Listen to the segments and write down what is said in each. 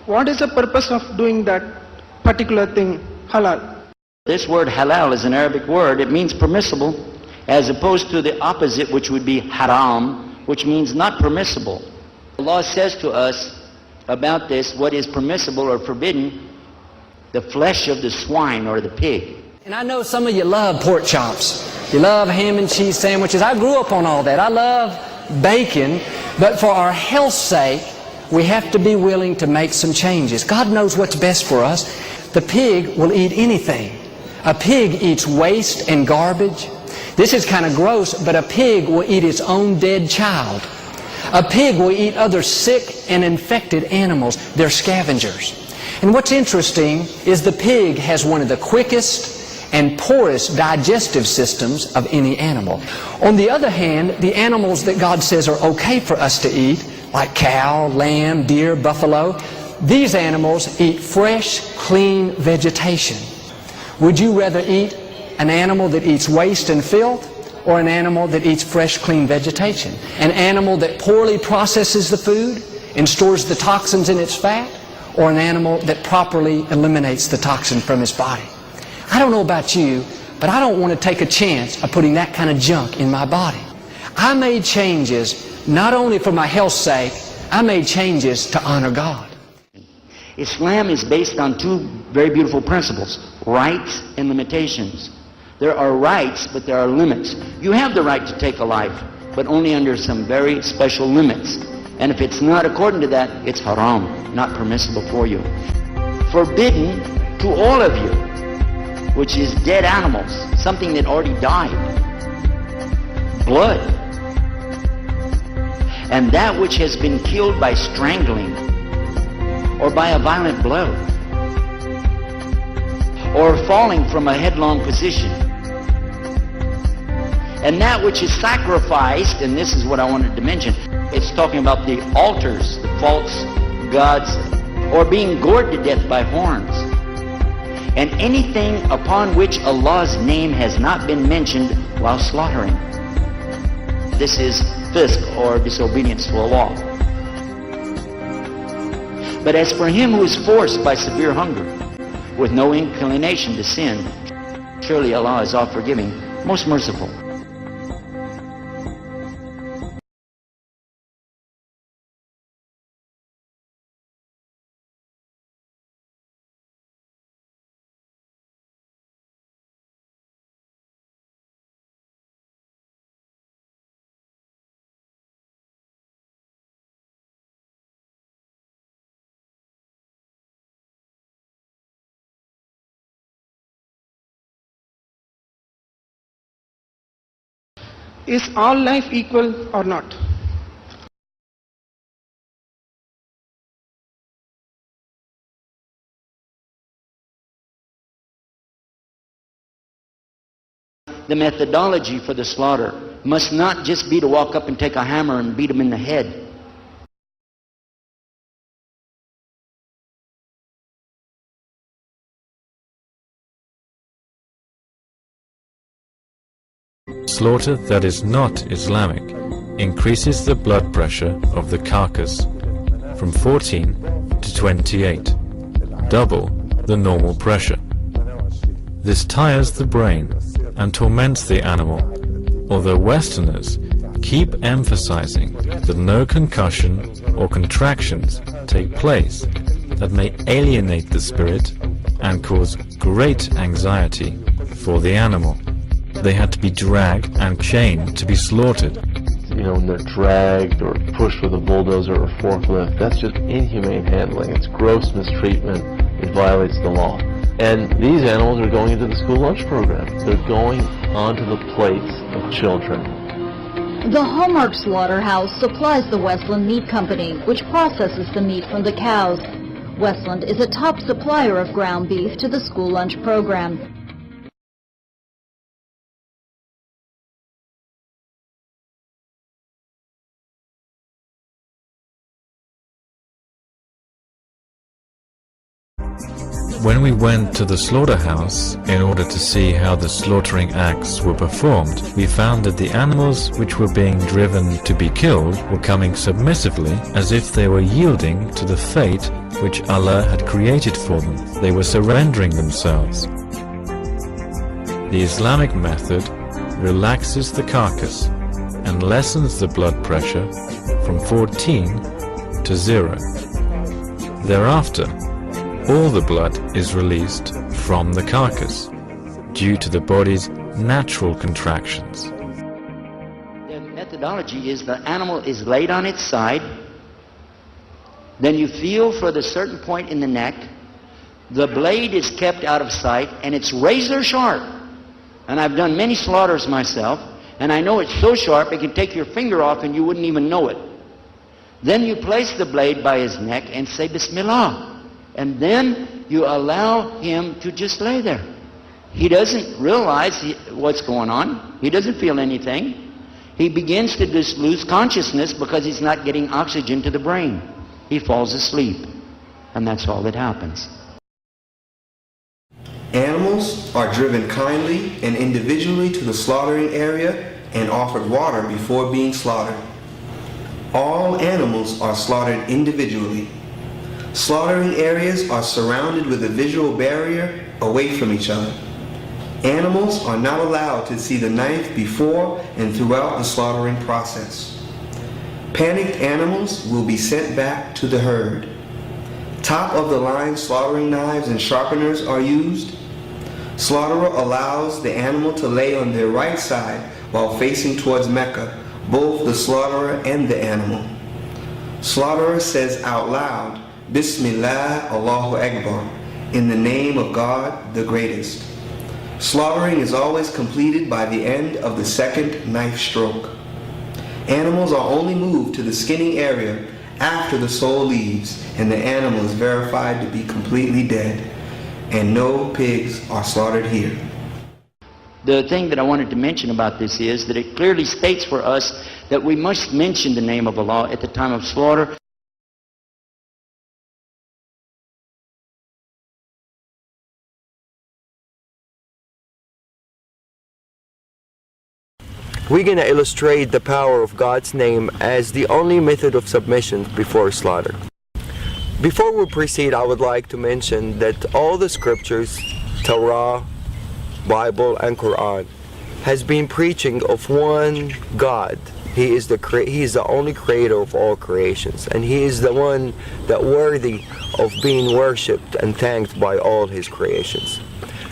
What is the purpose of doing that particular thing, halal? This word halal is an Arabic word. It means permissible, as opposed to the opposite, which would be haram, which means not permissible. Allah says to us about this, what is permissible or forbidden, the flesh of the swine or the pig. And I know some of you love pork chops. You love ham and cheese sandwiches. I grew up on all that. I love bacon, but for our health's sake, we have to be willing to make some changes. God knows what's best for us. The pig will eat anything. A pig eats waste and garbage. This is kind of gross, but a pig will eat its own dead child. A pig will eat other sick and infected animals. They're scavengers. And what's interesting is the pig has one of the quickest and poorest digestive systems of any animal. On the other hand, the animals that God says are okay for us to eat, like cow, lamb, deer, buffalo, these animals eat fresh, clean vegetation. Would you rather eat an animal that eats waste and filth, or an animal that eats fresh, clean vegetation? An animal that poorly processes the food and stores the toxins in its fat, or an animal that properly eliminates the toxin from its body? I don't know about you, but I don't want to take a chance of putting that kind of junk in my body. I made changes not only for my health's sake, I made changes to honor God. Islam is based on two very beautiful principles, rights and limitations. There are rights, but there are limits. You have the right to take a life, but only under some very special limits. And if it's not according to that, it's haram, not permissible for you. Forbidden to all of you, which is dead animals, something that already died. Blood. And that which has been killed by strangling, or by a violent blow, or falling from a headlong position. And that which is sacrificed, and this is what I wanted to mention, it's talking about the altars, the false gods, or being gored to death by horns. And anything upon which Allah's name has not been mentioned while slaughtering. This is fisq, or disobedience to Allah. But as for him who is forced by severe hunger, with no inclination to sin, surely Allah is all-forgiving, most merciful. Is all life equal or not? The methodology for the slaughter must not just be to walk up and take a hammer and beat them in the head. Slaughter that is not Islamic increases the blood pressure of the carcass from 14 to 28, double the normal pressure. This tires the brain and torments the animal, although Westerners keep emphasizing that no concussion or contractions take place that may alienate the spirit and cause great anxiety for the animal. they had to be dragged and chained to be slaughtered. You know, when they're dragged or pushed with a bulldozer or forklift, that's just inhumane handling. It's gross mistreatment. It violates the law. And these animals are going into the school lunch program. They're going onto the plates of children. The Hallmark Slaughterhouse supplies the Westland Meat Company, which processes the meat from the cows. Westland is a top supplier of ground beef to the school lunch program. When we went to the slaughterhouse in order to see how the slaughtering acts were performed, we found that the animals which were being driven to be killed were coming submissively as if they were yielding to the fate which Allah had created for them. They were surrendering themselves. The Islamic method relaxes the carcass and lessens the blood pressure from 14 to 0. Thereafter, all the blood is released from the carcass due to the body's natural contractions. The methodology is the animal is laid on its side, then you feel for the certain point in the neck, the blade is kept out of sight and it's razor sharp. And I've done many slaughters myself, and I know it's so sharp it can take your finger off and you wouldn't even know it. Then you place the blade by his neck and say Bismillah. And then you allow him to just lay there. He doesn't realize what's going on. He doesn't feel anything. He begins to just lose consciousness because he's not getting oxygen to the brain. He falls asleep. And that's all that happens. Animals are driven kindly and individually to the slaughtering area and offered water before being slaughtered. All animals are slaughtered individually. Slaughtering areas are surrounded with a visual barrier away from each other. Animals are not allowed to see the knife before and throughout the slaughtering process. Panicked animals will be sent back to the herd. Top-of-the-line slaughtering knives and sharpeners are used. Slaughterer allows the animal to lay on their right side while facing towards Mecca, both the slaughterer and the animal. Slaughterer says out loud, Bismillah, Allahu Akbar, in the name of God, the greatest. Slaughtering is always completed by the end of the second knife stroke. Animals are only moved to the skinning area after the soul leaves and the animal is verified to be completely dead, and no pigs are slaughtered here. The thing that I wanted to mention about this is that it clearly states for us that we must mention the name of Allah at the time of slaughter. We're going to illustrate the power of God's name as the only method of submission before slaughter. Before we proceed, I would like to mention that all the scriptures, Torah, Bible, and Quran, has been preaching of one God. He is the only creator of all creations, and He is the one that worthy of being worshipped and thanked by all His creations.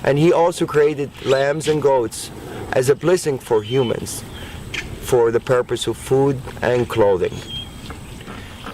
And He also created lambs and goats as a blessing for humans for the purpose of food and clothing.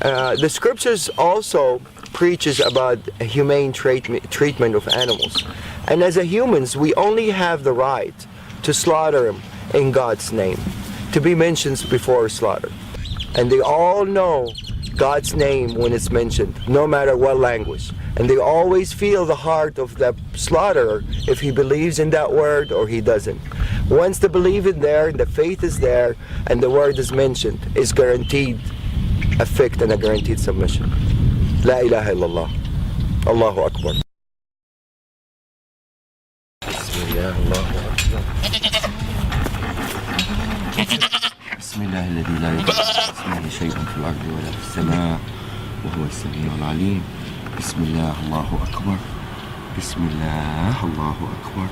The scriptures also preaches about a humane treatment of animals. And as a humans, we only have the right to slaughter them in God's name, to be mentioned before slaughter. And they all know God's name when it's mentioned, no matter what language. And they always feel the heart of the slaughterer if he believes in that word or he doesn't. Once the belief is there, the faith is there, and the word is mentioned, is guaranteed effect and a guaranteed submission. La ilaha illallah. Allahu Akbar. بسم الله الذي لا يضر اسمه شيء في الأرض ولا في السماء وهو السميع العليم. بسم الله الله أكبر. بسم الله الله أكبر.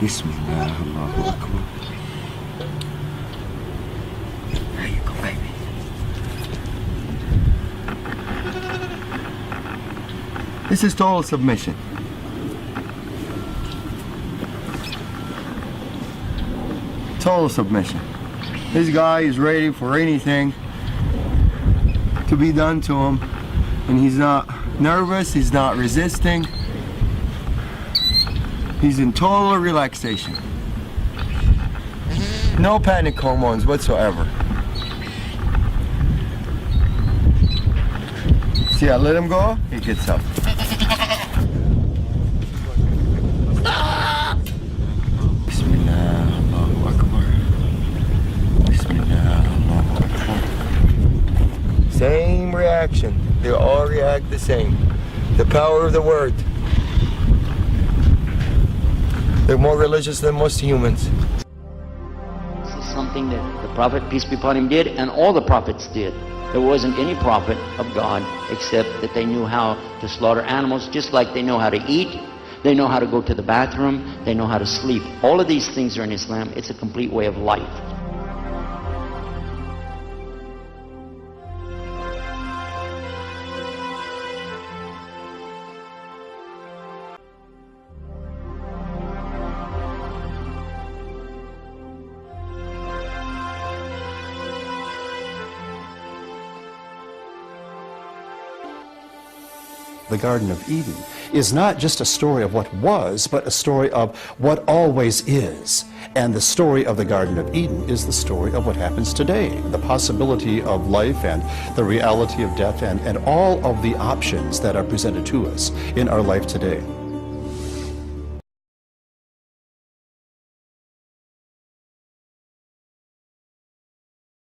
بسم الله الله أكبر. There you go, baby. This is total submission. Total submission. This guy is ready for anything to be done to him, and he's not nervous, he's not resisting. He's in total relaxation. No panic hormones whatsoever. See, I let him go, he gets up. Bismillah, Allahu Akbar. Bismillah, Allahu Akbar. Same reaction. They all react the same. The power of the word. They're more religious than most humans. This is something that the Prophet, peace be upon him, did, and all the prophets did. There wasn't any prophet of God except that they knew how to slaughter animals, just like they know how to eat, they know how to go to the bathroom, they know how to sleep. All of these things are in Islam. It's a complete way of life. The Garden of Eden is not just a story of what was, but a story of what always is. And the story of the Garden of Eden is the story of what happens today, the possibility of life and the reality of death and all of the options that are presented to us in our life today.